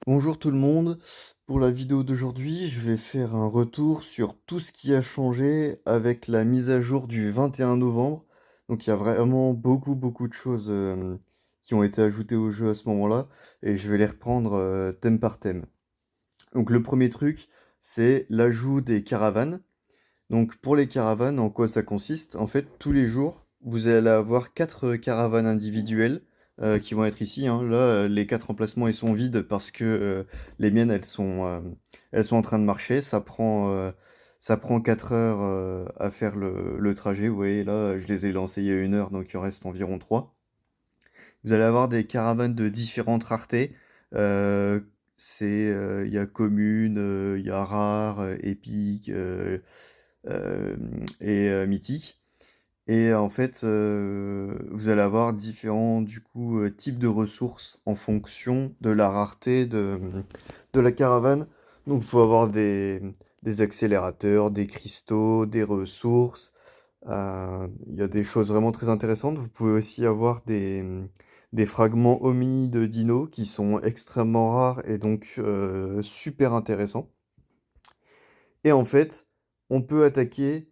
Bonjour tout le monde, pour la vidéo d'aujourd'hui, je vais faire un retour sur tout ce qui a changé avec la mise à jour du 21 novembre. Donc il y a vraiment beaucoup de choses qui ont été ajoutées au jeu à ce moment-là, et je vais les reprendre thème par thème. Donc le premier truc, c'est l'ajout des caravanes. Donc pour les caravanes, en quoi ça consiste? En fait, tous les jours, vous allez avoir 4 caravanes individuelles qui vont être ici, hein. Là, les 4 emplacements, ils sont vides parce que les miennes, elles sont en train de marcher. Ça prend 4 heures à faire le trajet. Vous voyez, là, je les ai lancées il y a 1 heure, donc il en reste environ 3. Vous allez avoir des caravanes de différentes raretés. Euh, il y a commune, il y a rare, épique, euh, et mythique. Et en fait, vous allez avoir différents du coup types de ressources en fonction de la rareté de la caravane. Donc, il faut avoir des accélérateurs, des cristaux, des ressources. Il y a des choses vraiment très intéressantes. Vous pouvez aussi avoir des fragments hominides de dinos qui sont extrêmement rares et donc super intéressants. Et en fait, on peut attaquer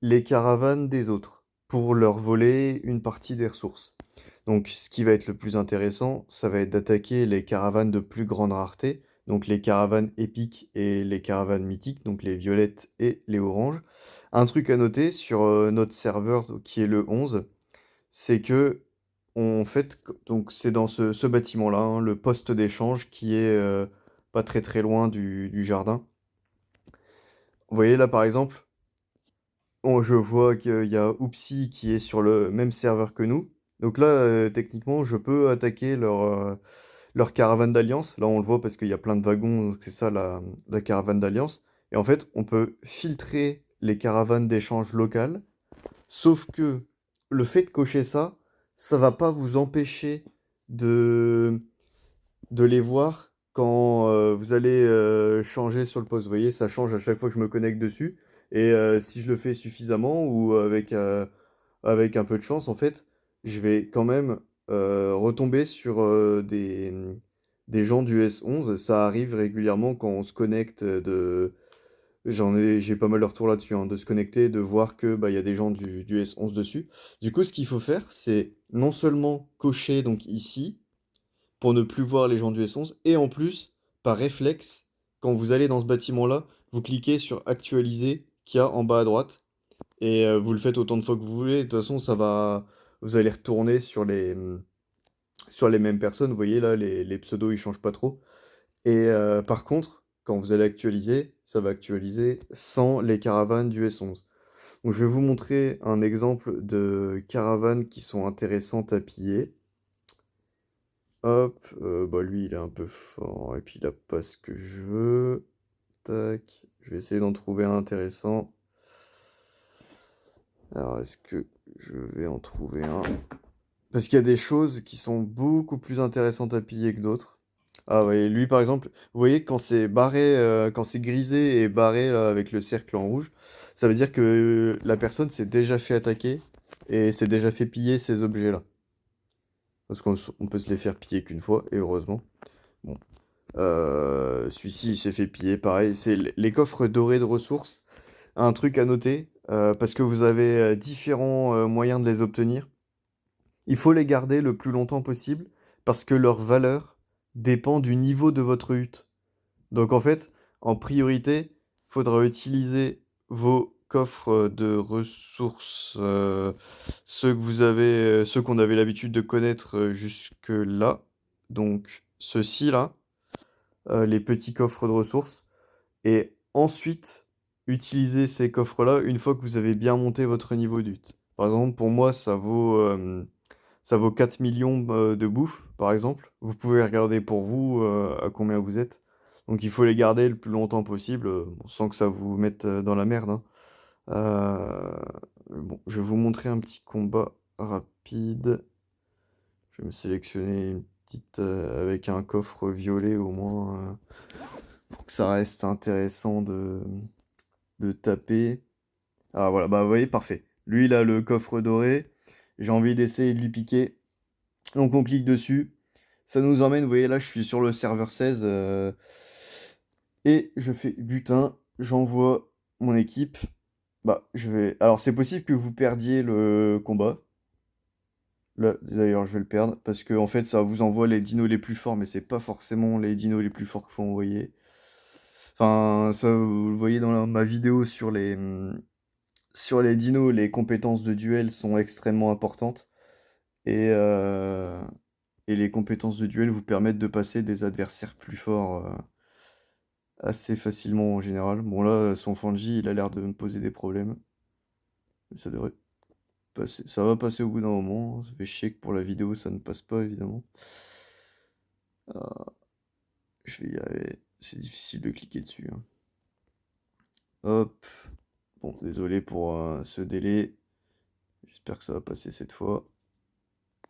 les caravanes des autres pour leur voler une partie des ressources. Donc ce qui va être le plus intéressant, ça va être d'attaquer les caravanes de plus grande rareté, donc les caravanes épiques et les caravanes mythiques, donc les violettes et les oranges. Un truc à noter sur notre serveur qui est le 11, c'est que donc c'est dans ce bâtiment-là, hein, le poste d'échange qui est pas très loin du jardin. Vous voyez là par exemple, je vois qu'il y a Oupsi qui est sur le même serveur que nous. Donc là, techniquement, je peux attaquer leur caravane d'alliance. Là, on le voit parce qu'il y a plein de wagons, donc c'est ça la caravane d'alliance. Et en fait, on peut filtrer les caravanes d'échange locales. Sauf que le fait de cocher ça, ça va pas vous empêcher de, de les voir quand vous allez changer sur le poste. Vous voyez, ça change à chaque fois que je me connecte dessus. Et si je le fais suffisamment ou avec un peu de chance, en fait, je vais quand même retomber sur des gens du S11. Ça arrive régulièrement quand on se connecte j'ai pas mal de retours là-dessus, hein, de se connecter, de voir que bah, il y a des gens du S11 dessus. Du coup, ce qu'il faut faire, c'est non seulement cocher donc ici, pour ne plus voir les gens du S11. Et en plus, par réflexe, quand vous allez dans ce bâtiment-là, vous cliquez sur actualiser qu'il y a en bas à droite. Et vous le faites autant de fois que vous voulez. De toute façon, vous allez retourner sur les mêmes personnes. Vous voyez là, les pseudos, ils changent pas trop. Et par contre, quand vous allez actualiser, ça va actualiser sans les caravanes du S11. Donc je vais vous montrer un exemple de caravanes qui sont intéressantes à piller. Hop, bah lui il est un peu fort et puis il a pas ce que je veux. Tac, je vais essayer d'en trouver un intéressant. Alors est-ce que je vais en trouver un? Parce qu'il y a des choses qui sont beaucoup plus intéressantes à piller que d'autres. Ah ouais, lui par exemple, vous voyez quand c'est barré, quand c'est grisé et barré là, avec le cercle en rouge, ça veut dire que la personne s'est déjà fait attaquer et s'est déjà fait piller ces objets-là. Parce qu'on peut se les faire piller qu'une fois, et heureusement. Bon. Celui-ci, il s'est fait piller, pareil. C'est les coffres dorés de ressources. Un truc à noter, parce que vous avez différents moyens de les obtenir. Il faut les garder le plus longtemps possible, parce que leur valeur dépend du niveau de votre hutte. Donc en fait, en priorité, il faudra utiliser vos coffres de ressources, ceux qu'on avait l'habitude de connaître jusque-là. Donc ceux-ci là, les petits coffres de ressources. Et ensuite, utiliser ces coffres-là une fois que vous avez bien monté votre niveau d'ut. Par exemple, pour moi, ça vaut 4 millions de bouffe, par exemple. Vous pouvez regarder pour vous à combien vous êtes. Donc il faut les garder le plus longtemps possible, bon, sans que ça vous mette dans la merde, hein. Bon, je vais vous montrer un petit combat rapide. Je vais me sélectionner une petite avec un coffre violet au moins pour que ça reste intéressant de taper. Ah voilà, bah vous voyez, parfait. Lui, il a le coffre doré. J'ai envie d'essayer de lui piquer. Donc on clique dessus. Ça nous emmène, vous voyez là, je suis sur le serveur 16 et je fais butin, j'envoie mon équipe. Bah, je vais. Alors, c'est possible que vous perdiez le combat. Là, d'ailleurs, je vais le perdre parce que en fait, ça vous envoie les dinos les plus forts, mais c'est pas forcément les dinos les plus forts qu'il faut envoyer. Enfin, ça, vous le voyez dans ma vidéo sur les dinos, les compétences de duel sont extrêmement importantes et, euh, et les compétences de duel vous permettent de passer des adversaires plus forts assez facilement en général. Bon, là, son Fanji, il a l'air de me poser des problèmes, mais ça devrait passer. Ça va passer au bout d'un moment. Ça fait chier que pour la vidéo, ça ne passe pas évidemment. Ah, je vais y arriver. C'est difficile de cliquer dessus, hein. Hop. Bon, désolé pour ce délai. J'espère que ça va passer cette fois.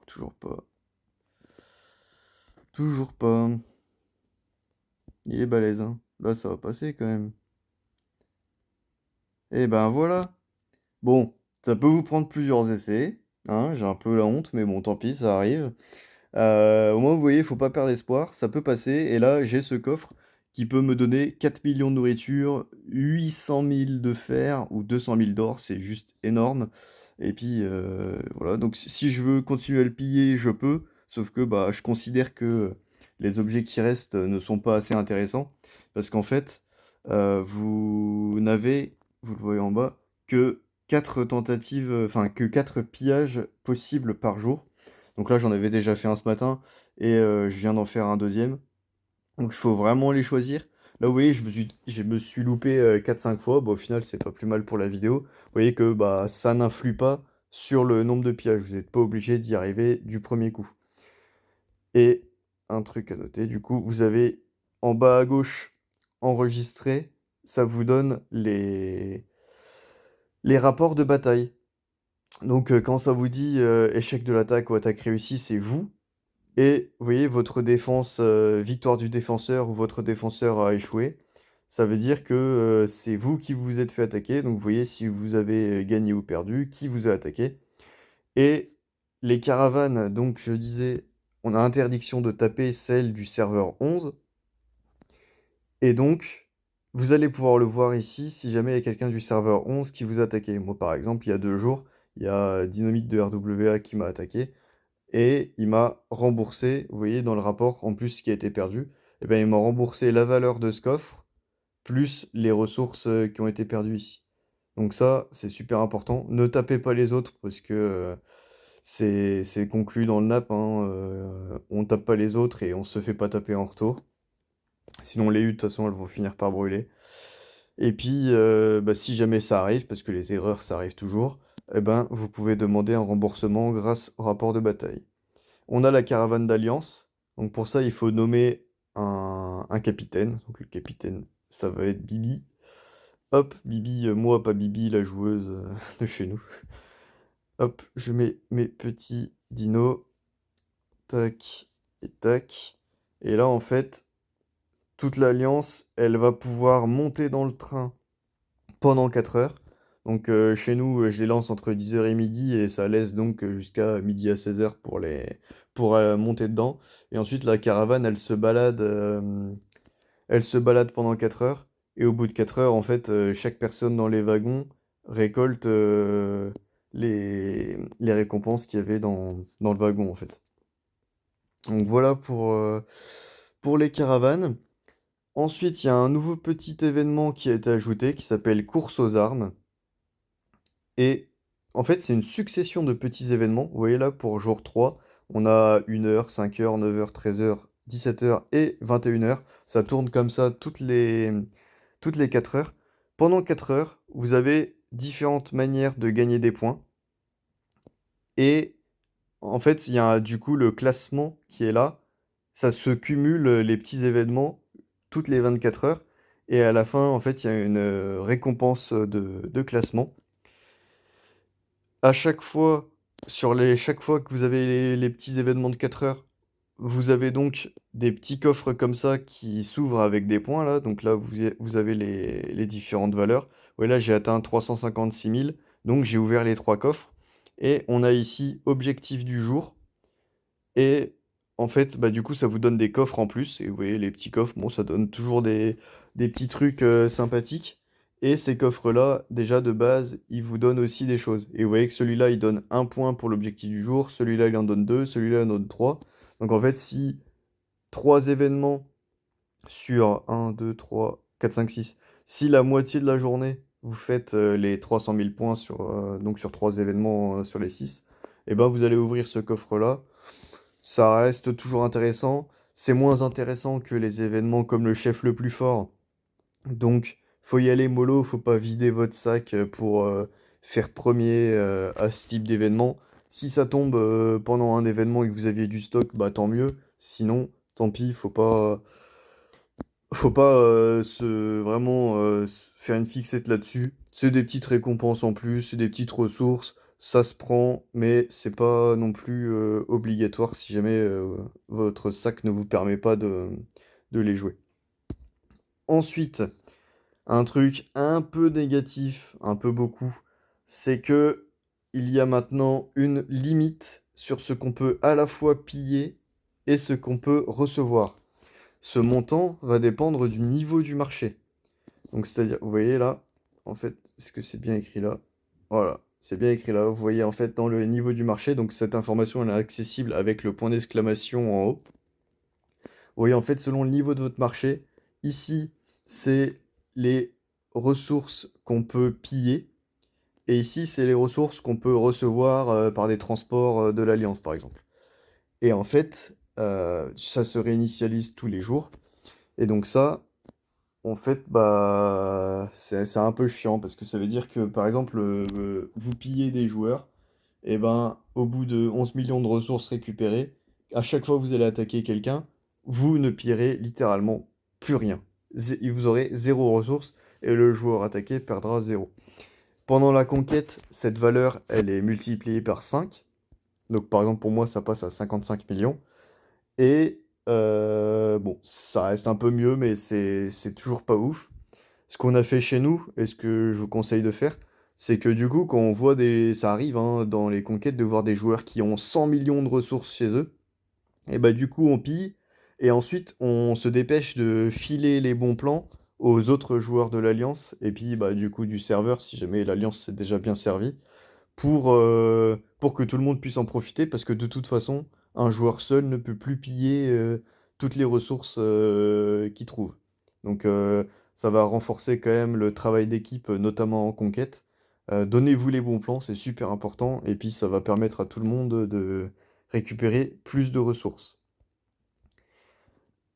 Toujours pas. Toujours pas. Il est balèze, hein. Là, ça va passer quand même. Et ben voilà. Bon, ça peut vous prendre plusieurs essais, hein. J'ai un peu la honte, mais bon, tant pis, ça arrive. Au moins, vous voyez, faut pas perdre espoir. Ça peut passer. Et là, j'ai ce coffre qui peut me donner 4 millions de nourriture, 800 000 de fer ou 200 000 d'or. C'est juste énorme. Et puis, voilà. Donc, si je veux continuer à le piller, je peux. Sauf que bah, je considère que les objets qui restent ne sont pas assez intéressants. Parce qu'en fait, vous n'avez, vous le voyez en bas, que 4 tentatives, enfin, que 4 pillages possibles par jour. Donc là, j'en avais déjà fait un ce matin et je viens d'en faire un deuxième. Donc il faut vraiment les choisir. Là, vous voyez, je me suis loupé 4-5 fois. Bon, au final, c'est pas plus mal pour la vidéo. Vous voyez que bah, ça n'influe pas sur le nombre de pillages. Vous n'êtes pas obligé d'y arriver du premier coup. Et un truc à noter, du coup, vous avez en bas à gauche enregistré. Ça vous donne les rapports de bataille. Donc quand ça vous dit échec de l'attaque ou attaque réussie, c'est vous. Et vous voyez, votre défense, victoire du défenseur ou votre défenseur a échoué, ça veut dire que c'est vous qui vous êtes fait attaquer. Donc vous voyez si vous avez gagné ou perdu, qui vous a attaqué. Et les caravanes, donc je disais, on a interdiction de taper celle du serveur 11. Et donc, vous allez pouvoir le voir ici si jamais il y a quelqu'un du serveur 11 qui vous a attaqué. Moi par exemple, il y a 2 jours, il y a Dynamite de RWA qui m'a attaqué. Et il m'a remboursé, vous voyez dans le rapport, en plus ce qui a été perdu, eh ben, il m'a remboursé la valeur de ce coffre, plus les ressources qui ont été perdues ici. Donc ça, c'est super important. Ne tapez pas les autres parce que c'est conclu dans le NAP, hein, on tape pas les autres et on se fait pas taper en retour. Sinon les U, de toute façon, elles vont finir par brûler. Et puis, bah, si jamais ça arrive, parce que les erreurs, ça arrive toujours, eh ben, vous pouvez demander un remboursement grâce au rapport de bataille. On a la caravane d'Alliance. Donc pour ça, il faut nommer un capitaine. Donc le capitaine, ça va être Bibi. Hop, Bibi, moi, pas Bibi, la joueuse de chez nous. Hop, je mets mes petits dinos. Tac et tac. Et là, en fait, toute l'Alliance, elle va pouvoir monter dans le train pendant 4 heures. Donc chez nous, je les lance entre 10 heures et midi et ça laisse donc jusqu'à midi à 16 heures pour monter dedans. Et ensuite, la caravane, elle se balade pendant 4 heures. Et au bout de 4 heures, en fait, chaque personne dans les wagons récolte les récompenses qu'il y avait dans le wagon, en fait. Donc voilà pour les caravanes. Ensuite, il y a un nouveau petit événement qui a été ajouté qui s'appelle Course aux armes. Et en fait, c'est une succession de petits événements. Vous voyez là, pour jour 3, on a 1 heure, 5 heures, 9 heures, 13 heures, 17 heures et 21 heures. Ça tourne comme ça toutes les 4 heures. Pendant 4 heures, vous avez différentes manières de gagner des points. Et en fait, il y a du coup le classement qui est là. Ça se cumule les petits événements toutes les 24 heures. Et à la fin, en fait, il y a une récompense de classement. À chaque fois, chaque fois que vous avez les petits événements de 4 heures, vous avez donc des petits coffres comme ça qui s'ouvrent avec des points là. Donc là, vous avez les différentes valeurs. Ouais, là, j'ai atteint 356 000. Donc j'ai ouvert les 3 coffres. Et on a ici objectif du jour. Et en fait, bah, du coup, ça vous donne des coffres en plus. Et vous voyez, les petits coffres, bon, ça donne toujours des petits trucs sympathiques. Et ces coffres-là, déjà de base, ils vous donnent aussi des choses. Et vous voyez que celui-là, il donne un point pour l'objectif du jour, celui-là, il en donne deux, celui-là, il en donne trois. Donc en fait, si trois événements sur un, 2, 3, 4, 5, 6, si la moitié de la journée, vous faites les 300 000 points donc sur trois événements sur les 6, et ben vous allez ouvrir ce coffre-là. Ça reste toujours intéressant. C'est moins intéressant que les événements comme le chef le plus fort. Donc, faut y aller mollo, faut pas vider votre sac pour faire premier à ce type d'événement. Si ça tombe pendant un événement et que vous aviez du stock, bah tant mieux. Sinon, tant pis, faut pas vraiment faire une fixette là-dessus. C'est des petites récompenses en plus, c'est des petites ressources, ça se prend, mais c'est pas non plus obligatoire si jamais votre sac ne vous permet pas de les jouer. Ensuite, un truc un peu négatif, un peu beaucoup, c'est que il y a maintenant une limite sur ce qu'on peut à la fois piller et ce qu'on peut recevoir. Ce montant va dépendre du niveau du marché. Donc, c'est-à-dire, vous voyez là, en fait, est-ce que c'est bien écrit là? Voilà, c'est bien écrit là. Vous voyez en fait dans le niveau du marché, donc cette information elle est accessible avec le point d'exclamation en haut. Vous voyez en fait selon le niveau de votre marché, ici c'est les ressources qu'on peut piller, et ici c'est les ressources qu'on peut recevoir par des transports de l'Alliance par exemple. Et en fait, ça se réinitialise tous les jours. Et donc ça, en fait, bah, c'est un peu chiant parce que ça veut dire que, par exemple, vous pillez des joueurs, et ben, au bout de 11 millions de ressources récupérées, à chaque fois que vous allez attaquer quelqu'un, vous ne pillerez littéralement plus rien. Vous aurez zéro ressources et le joueur attaqué perdra zéro. Pendant la conquête, cette valeur, elle est multipliée par 5. Donc, par exemple, pour moi, ça passe à 55 millions. Et bon, ça reste un peu mieux, mais c'est toujours pas ouf. Ce qu'on a fait chez nous, et ce que je vous conseille de faire, c'est que du coup, quand on voit des... Ça arrive hein, dans les conquêtes de voir des joueurs qui ont 100 millions de ressources chez eux, et bah du coup on pille, et ensuite on se dépêche de filer les bons plans aux autres joueurs de l'Alliance, et puis bah du coup du serveur, si jamais l'Alliance s'est déjà bien servie, pour que tout le monde puisse en profiter, parce que de toute façon, un joueur seul ne peut plus piller toutes les ressources qu'il trouve. Donc ça va renforcer quand même le travail d'équipe, notamment en conquête. Donnez-vous les bons plans, c'est super important, et puis ça va permettre à tout le monde de récupérer plus de ressources.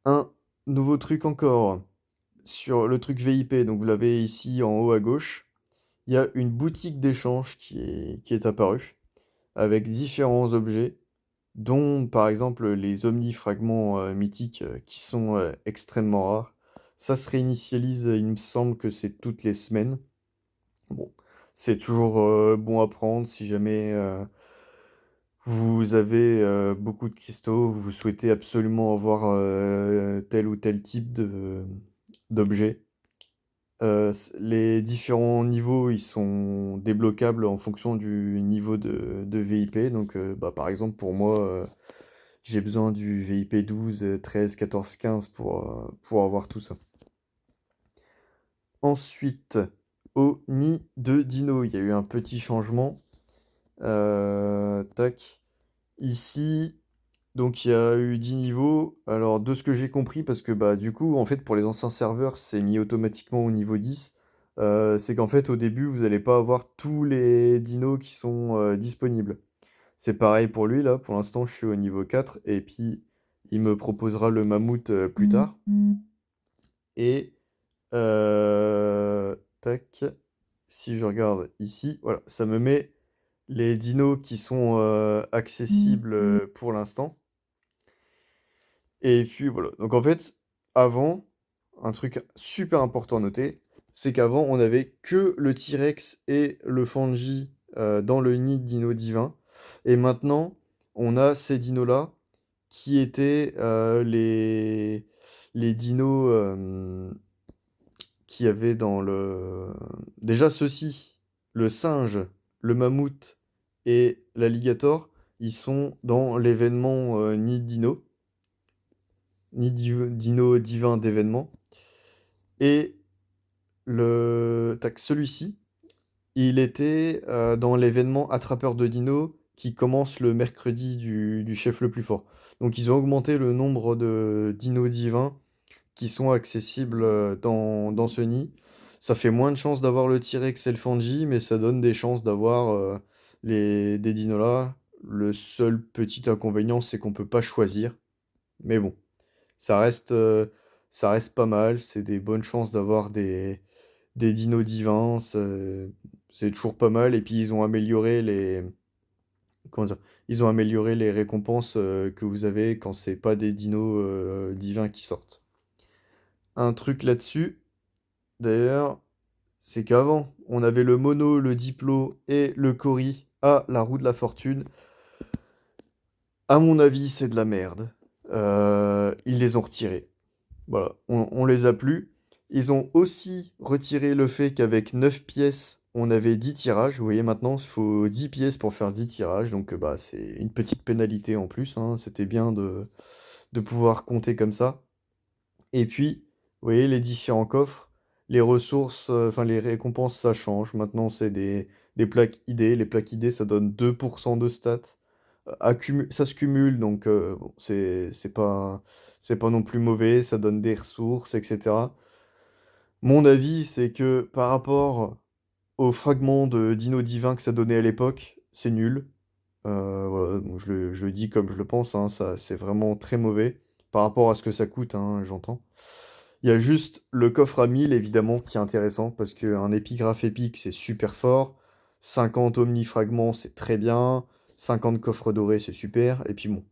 Un nouveau truc encore, sur le truc VIP, donc vous l'avez ici en haut à gauche, il y a une boutique d'échange qui est apparue avec différents objets, dont par exemple les omnifragments mythiques qui sont extrêmement rares. Ça se réinitialise, il me semble que c'est toutes les semaines. Bon, c'est toujours bon à prendre si jamais vous avez beaucoup de cristaux, vous souhaitez absolument avoir tel ou tel type d'objet. Les différents niveaux, ils sont débloquables en fonction du niveau de VIP. Donc, bah, par exemple, pour moi, j'ai besoin du VIP 12, 13, 14, 15 pour avoir tout ça. Ensuite, au nid de dino, il y a eu un petit changement. Tac. Ici, donc il y a eu 10 niveaux. Alors, de ce que j'ai compris, parce que bah du coup, en fait, pour les anciens serveurs, c'est mis automatiquement au niveau 10. C'est qu'en fait, au début, vous n'allez pas avoir tous les dinos qui sont disponibles. C'est pareil pour lui, là. Pour l'instant, je suis au niveau 4. Et puis, il me proposera le mammouth plus tard. Et, tac. Si je regarde ici, voilà, ça me met les dinos qui sont accessibles pour l'instant. Et puis voilà. Donc en fait, avant, un truc super important à noter, c'est qu'avant, on avait que le T-Rex et le Fangi dans le nid de dino divin. Et maintenant, on a ces dinos-là qui étaient les dinos qui avaient dans le... Déjà ceux-ci, le singe, le mammouth et l'alligator, ils sont dans l'événement nid de dino. ni dino divin d'événement. Et celui-ci, il était dans l'événement attrapeur de dinos qui commence le mercredi du chef le plus fort. Donc ils ont augmenté le nombre de dinos divins qui sont accessibles dans ce nid. Ça fait moins de chances d'avoir le T-Rex et le Fangi, mais ça donne des chances d'avoir des dinos là. Le seul petit inconvénient, c'est qu'on peut pas choisir. Mais bon, ça reste, euh, ça reste pas mal. C'est des bonnes chances d'avoir des dinos divins. C'est toujours pas mal. Et puis ils ont amélioré comment dire, ils ont amélioré les récompenses que vous avez quand c'est pas des dinos divins qui sortent. Un truc là-dessus, d'ailleurs, c'est qu'avant, on avait le mono, le diplo et le cori à la roue de la fortune. À mon avis, c'est de la merde. Ils les ont retirés. Voilà, on les a plus. Ils ont aussi retiré le fait qu'avec 9 pièces, on avait 10 tirages. Vous voyez, maintenant, il faut 10 pièces pour faire 10 tirages. Donc, bah, c'est une petite pénalité en plus, hein. C'était bien de pouvoir compter comme ça. Et puis, vous voyez, les différents coffres, les ressources, enfin, les récompenses, ça change. Maintenant, c'est des plaques ID. Les plaques ID, ça donne 2% de stats. Ça se cumule, donc bon, c'est pas non plus mauvais, ça donne des ressources, etc. Mon avis, c'est que par rapport aux fragments de Dino Divin que ça donnait à l'époque, c'est nul. Voilà, donc je le dis comme je le pense, hein, ça, c'est vraiment très mauvais par rapport à ce que ça coûte, hein, j'entends. Il y a juste le coffre à 1000 évidemment qui est intéressant parce qu'un épigraphe épique c'est super fort, 50 omnifragments c'est très bien, 50 coffres dorés c'est super, et puis bon,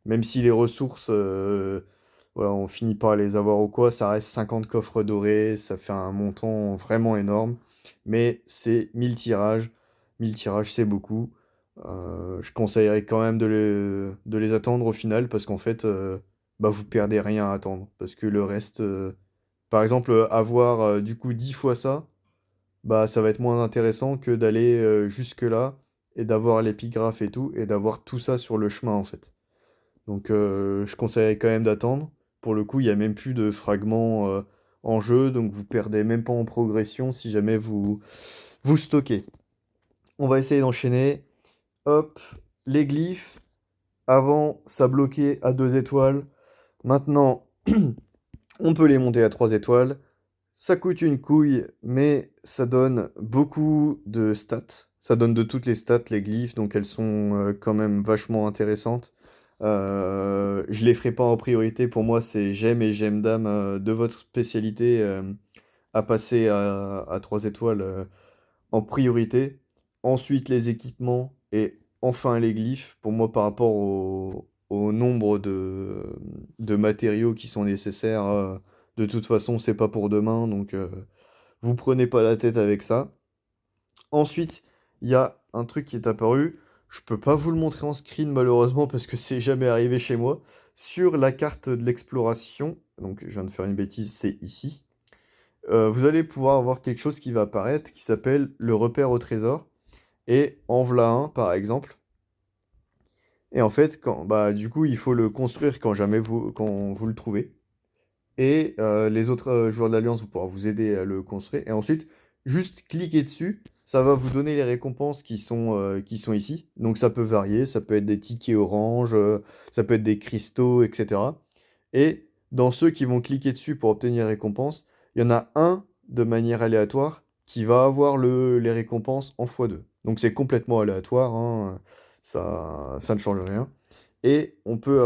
même si les ressources, voilà, on finit pas à les avoir ou quoi, ça reste 50 coffres dorés, ça fait un montant vraiment énorme, mais c'est 1000 tirages c'est beaucoup. Je conseillerais quand même de les attendre au final parce qu'en fait, bah, vous perdez rien à attendre parce que le reste. Par exemple, avoir du coup 10 fois ça, bah ça va être moins intéressant que d'aller jusque-là et d'avoir l'épigraphe et tout, et d'avoir tout ça sur le chemin en fait. Donc je conseillerais quand même d'attendre. Pour le coup, il n'y a même plus de fragments en jeu, donc vous perdez même pas en progression si jamais vous stockez. On va essayer d'enchaîner. Hop, les glyphes. Avant, ça bloquait à 2 étoiles. Maintenant, on peut les monter à 3 étoiles. Ça coûte une couille, mais ça donne beaucoup de stats. Ça donne de toutes les stats, les glyphes, donc elles sont quand même vachement intéressantes. Je les ferai pas en priorité, pour moi c'est j'aime et j'aime dame de votre spécialité à passer à 3 étoiles en priorité. Ensuite les équipements et enfin les glyphes, pour moi par rapport au nombre de matériaux qui sont nécessaires. De toute façon, c'est pas pour demain, donc vous prenez pas la tête avec ça. Ensuite, il y a un truc qui est apparu. Je peux pas vous le montrer en screen malheureusement parce que c'est jamais arrivé chez moi. Sur la carte de l'exploration, donc je viens de faire une bêtise, c'est ici. Vous allez pouvoir avoir quelque chose qui va apparaître qui s'appelle le repère au trésor. Et en voilà un par exemple. Et en fait, bah, du coup, il faut le construire quand vous le trouvez. Et les autres joueurs de l'Alliance vont pouvoir vous aider à le construire. Et ensuite, juste cliquer dessus, ça va vous donner les récompenses qui sont ici. Donc ça peut varier, ça peut être des tickets orange, ça peut être des cristaux, etc. Et dans ceux qui vont cliquer dessus pour obtenir les récompenses, il y en a un de manière aléatoire qui va avoir les récompenses en x2. Donc c'est complètement aléatoire, hein, ça ne change rien. Et on peut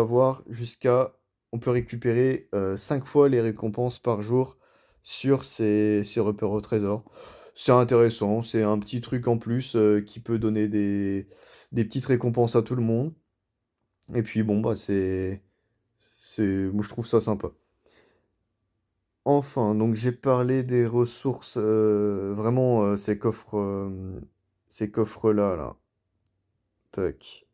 récupérer 5 fois les récompenses par jour sur ces repères au trésor. C'est intéressant, c'est un petit truc en plus qui peut donner des petites récompenses à tout le monde. Et puis bon, bah moi je trouve ça sympa. Enfin, donc j'ai parlé des ressources, vraiment ces coffres-là, là. Tac.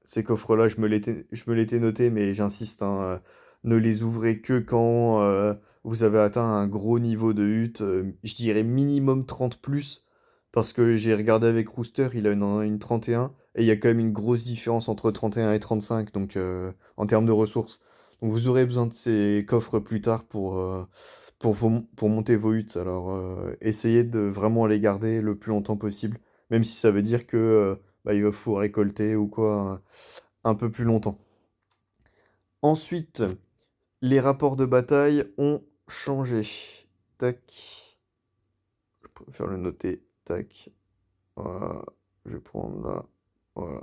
Ces coffres-là, je me l'étais noté, mais j'insiste, hein, ne les ouvrez que quand vous avez atteint un gros niveau de hutte. Je dirais minimum 30 plus, parce que j'ai regardé avec Rooster, il a une 31, et il y a quand même une grosse différence entre 31 et 35, donc en termes de ressources. Donc vous aurez besoin de ces coffres plus tard pour monter vos huttes. Alors essayez de vraiment les garder le plus longtemps possible, même si ça veut dire que bah, il faut récolter ou quoi un peu plus longtemps. Ensuite, les rapports de bataille ont changé. Tac, je préfère le noter. Tac, voilà, je vais prendre là. Voilà.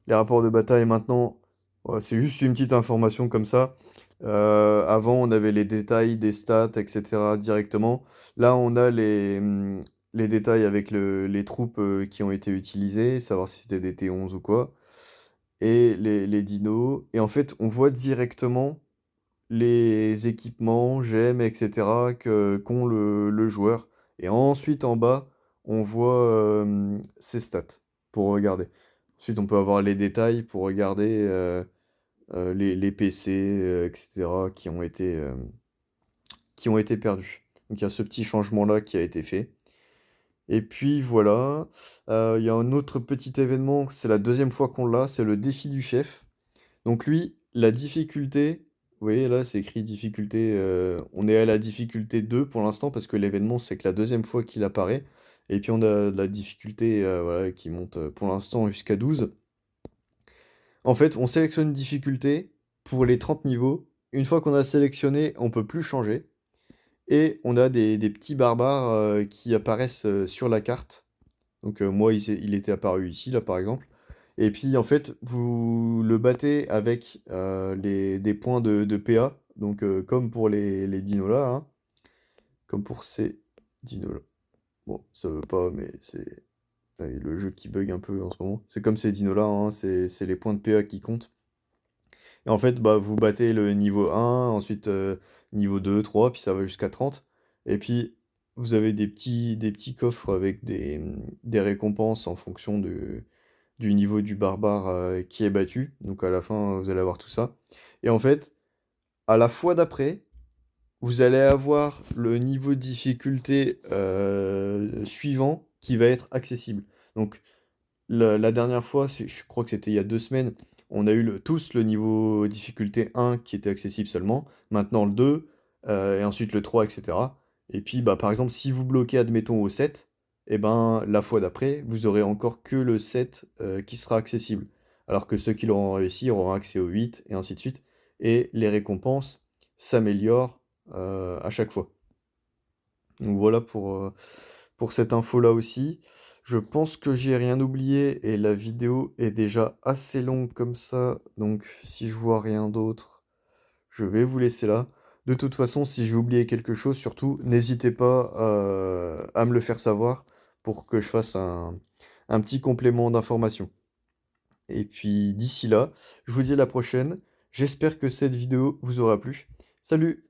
Les rapports de bataille maintenant, ouais, c'est juste une petite information comme ça. Avant, on avait les détails des stats, etc. directement. Là, on a les détails avec les troupes qui ont été utilisées, savoir si c'était des T11 ou quoi, et les dinos. Et en fait, on voit directement les équipements, gemmes, etc. qu'ont le joueur. Et ensuite, en bas, on voit ses stats pour regarder. Ensuite, on peut avoir les détails pour regarder les PC, etc., qui ont été perdus. Donc il y a ce petit changement-là qui a été fait. Et puis voilà, il y a un autre petit événement, c'est la deuxième fois qu'on l'a, c'est le défi du chef. Donc lui, la difficulté, vous voyez là, c'est écrit difficulté, on est à la difficulté 2 pour l'instant parce que l'événement, c'est que la deuxième fois qu'il apparaît. Et puis on a la difficulté voilà, qui monte pour l'instant jusqu'à 12. En fait, on sélectionne une difficulté pour les 30 niveaux. Une fois qu'on a sélectionné, on peut plus changer. Et on a des petits barbares qui apparaissent sur la carte. Donc moi, il était apparu ici, là, par exemple. Et puis, en fait, vous le battez avec des points de PA. Donc, comme pour les dinos là, hein. Comme pour ces dinos là. Bon, ça veut pas, mais c'est le jeu qui bug un peu en ce moment. C'est comme ces dinos là, hein, c'est les points de PA qui comptent. Et en fait, bah, vous battez le niveau 1, ensuite niveau 2, 3, puis ça va jusqu'à 30. Et puis, vous avez des petits coffres avec des récompenses en fonction du niveau du barbare qui est battu. Donc à la fin, vous allez avoir tout ça. Et en fait, à la fois d'après, vous allez avoir le niveau de difficulté suivant qui va être accessible. Donc la dernière fois, je crois que c'était il y a 2 semaines, on a eu tous le niveau difficulté 1 qui était accessible seulement. Maintenant le 2, et ensuite le 3, etc. Et puis, bah, par exemple, si vous bloquez, admettons, au 7, et ben, la fois d'après, vous aurez encore que le 7 qui sera accessible. Alors que ceux qui l'auront réussi auront accès au 8, et ainsi de suite. Et les récompenses s'améliorent à chaque fois. Donc voilà pour cette info-là aussi. Je pense que j'ai rien oublié et la vidéo est déjà assez longue comme ça. Donc si je vois rien d'autre, je vais vous laisser là. De toute façon, si j'ai oublié quelque chose, surtout, n'hésitez pas à me le faire savoir pour que je fasse un petit complément d'information. Et puis d'ici là, je vous dis à la prochaine. J'espère que cette vidéo vous aura plu. Salut!